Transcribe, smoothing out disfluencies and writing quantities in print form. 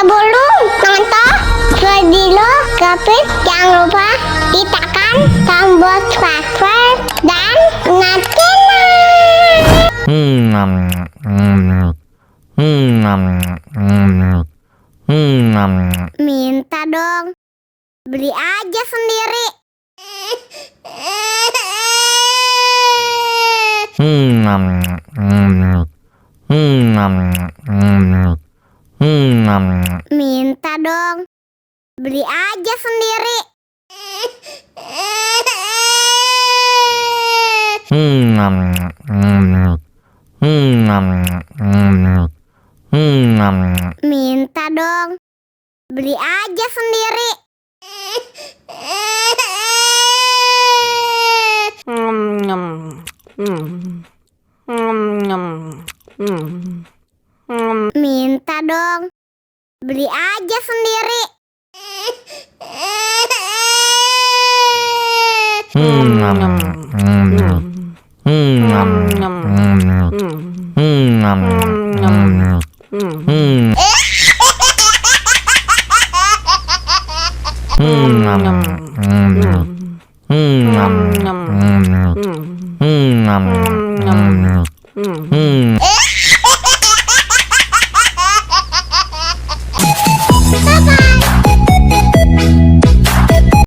Sebelum nonton video Gapit, jangan lupa ditekan tombol subscribe dan minta dong, beli aja sendiri. Minta dong, beli aja sendiri. Minta dong, beli aja sendiri. Minta dong, beli aja sendiri.